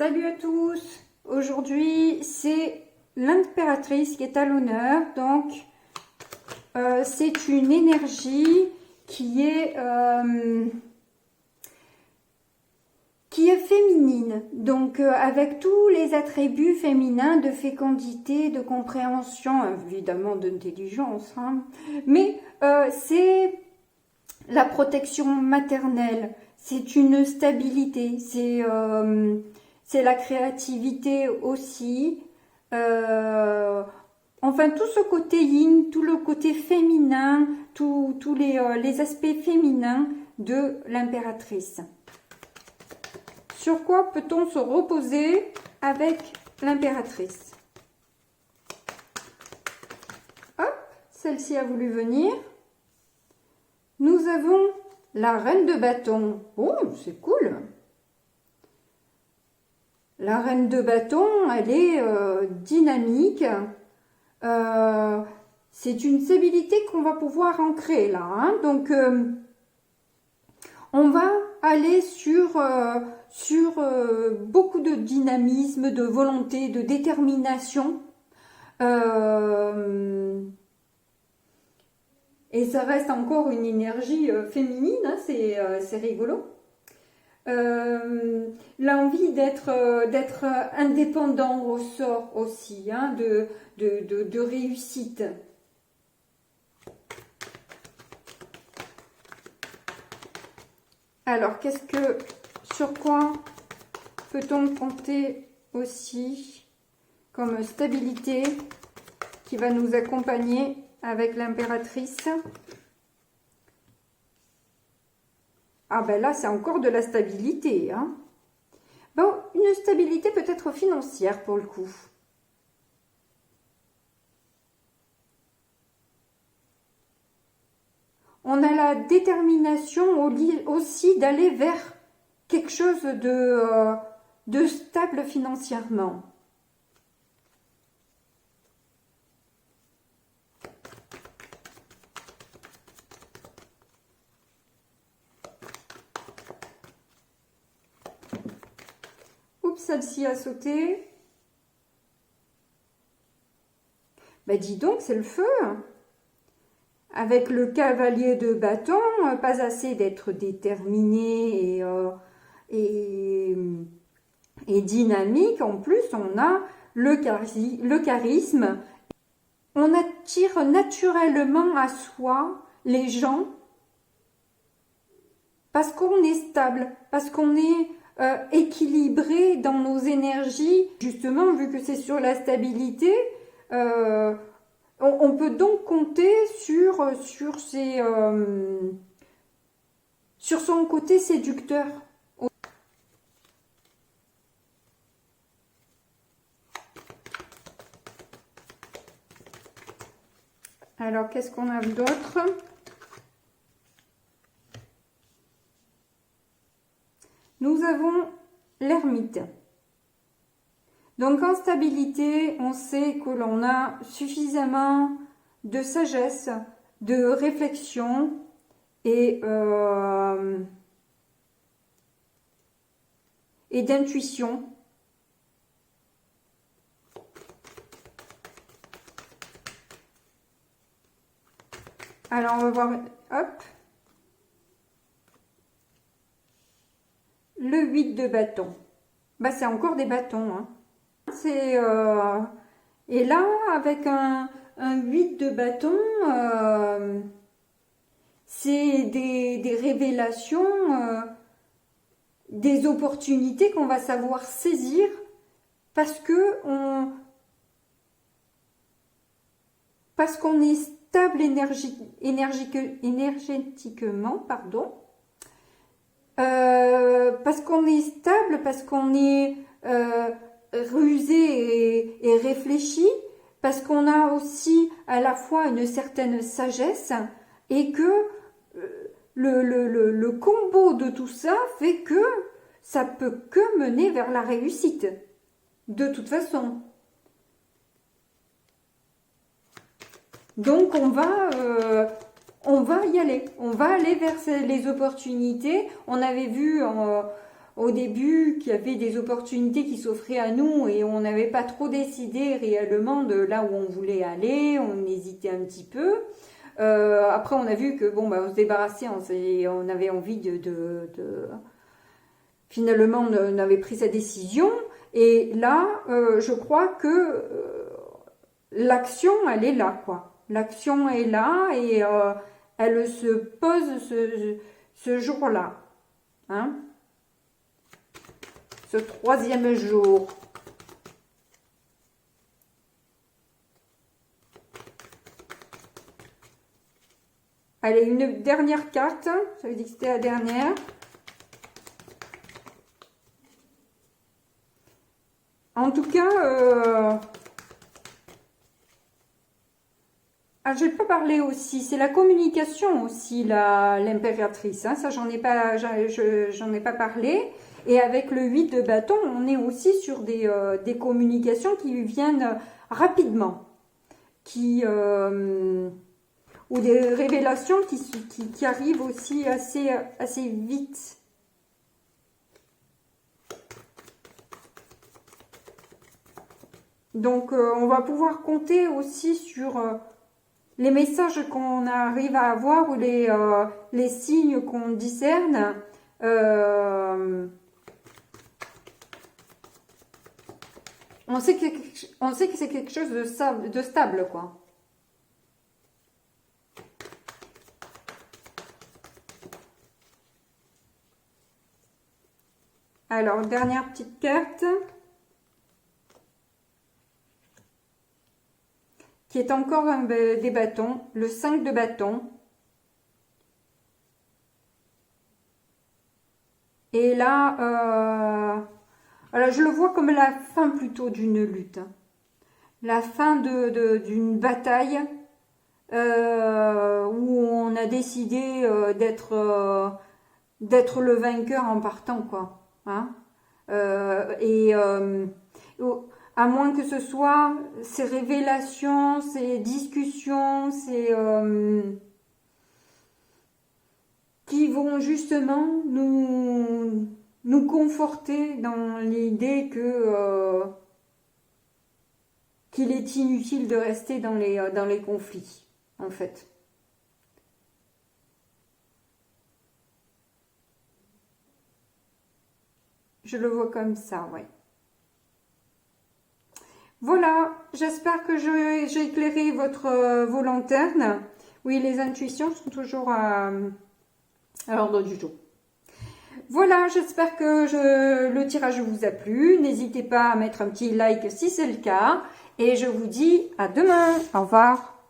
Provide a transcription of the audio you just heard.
Salut à tous! Aujourd'hui, c'est l'impératrice qui est à l'honneur. Donc, c'est une énergie qui est féminine. Donc, avec tous les attributs féminins de fécondité, de compréhension, évidemment d'intelligence. Hein. Mais c'est la protection maternelle. C'est une stabilité. C'est la créativité aussi. Enfin, tout ce côté yin, tout le côté féminin, tous les aspects féminins de l'impératrice. Sur quoi peut-on se reposer avec l'impératrice? Hop, celle-ci a voulu venir. Nous avons la reine de bâton. Oh, c'est cool! La reine de bâton, elle est dynamique. C'est une stabilité qu'on va pouvoir ancrer là. Hein. Donc, on va aller sur beaucoup de dynamisme, de volonté, de détermination. Et ça reste encore une énergie féminine, hein, c'est rigolo. L'envie d'être indépendant ressort aussi, hein, de réussite. Alors, sur quoi peut-on compter aussi comme stabilité qui va nous accompagner avec l'impératrice? Ah ben là, c'est encore de la stabilité. Hein. Bon, une stabilité peut-être financière pour le coup. On a la détermination aussi d'aller vers quelque chose de stable financièrement. Celle-ci a sauté. Ben dis donc, c'est le feu. Avec le cavalier de bâton, pas assez d'être déterminé et dynamique. En plus, on a le charisme. On attire naturellement à soi les gens parce qu'on est stable, parce qu'on est équilibré dans nos énergies. Justement, vu que c'est sur la stabilité, on peut donc compter sur son côté séducteur. Alors, qu'est-ce qu'on a d'autre? Nous avons l'ermite. Donc en stabilité, on sait que l'on a suffisamment de sagesse, de réflexion et d'intuition. Alors on va voir, hop. Le 8 de bâton. Bah, c'est encore des bâtons. Hein. Et là, avec un 8 de bâton, c'est des révélations, des opportunités qu'on va savoir saisir parce qu'on est stable énergétiquement, pardon. Parce qu'on est stable, parce qu'on est rusé et réfléchi, parce qu'on a aussi à la fois une certaine sagesse et que le combo de tout ça fait que ça peut que mener vers la réussite, de toute façon. Donc on va y aller, on va aller vers les opportunités. On avait vu au début qu'il y avait des opportunités qui s'offraient à nous et on n'avait pas trop décidé réellement de là où on voulait aller, on hésitait un petit peu. Après on a vu que bon bah on se débarrassait, on avait envie finalement on avait pris sa décision et là je crois que l'action elle est là quoi. L'action est là et elle se pose ce jour-là. Hein? Ce 3e jour. Allez, une dernière carte. Ça veut dire que c'était la dernière. En tout cas, je vais pas parler aussi. C'est la communication aussi, l'impératrice. Hein, ça, j'en ai pas parlé. Et avec le 8 de bâton, on est aussi sur des communications qui viennent rapidement. Ou des révélations qui arrivent aussi assez vite. Donc, on va pouvoir compter aussi sur les messages qu'on arrive à avoir ou les signes qu'on discerne. On sait que c'est quelque chose de stable, quoi. Alors, dernière petite carte. Qui est encore des bâtons. Le 5 de bâton. Et là, alors je le vois comme la fin plutôt d'une lutte. La fin d'une bataille où on a décidé d'être le vainqueur en partant, quoi. Hein, à moins que ce soit ces révélations, ces discussions, qui vont justement nous conforter dans l'idée qu'il est inutile de rester dans les conflits, en fait. Je le vois comme ça, ouais. Voilà, j'espère que j'ai éclairé vos lanternes. Oui, les intuitions sont toujours à l'ordre du jour. Voilà, j'espère que le tirage vous a plu. N'hésitez pas à mettre un petit like si c'est le cas. Et je vous dis à demain. Au revoir.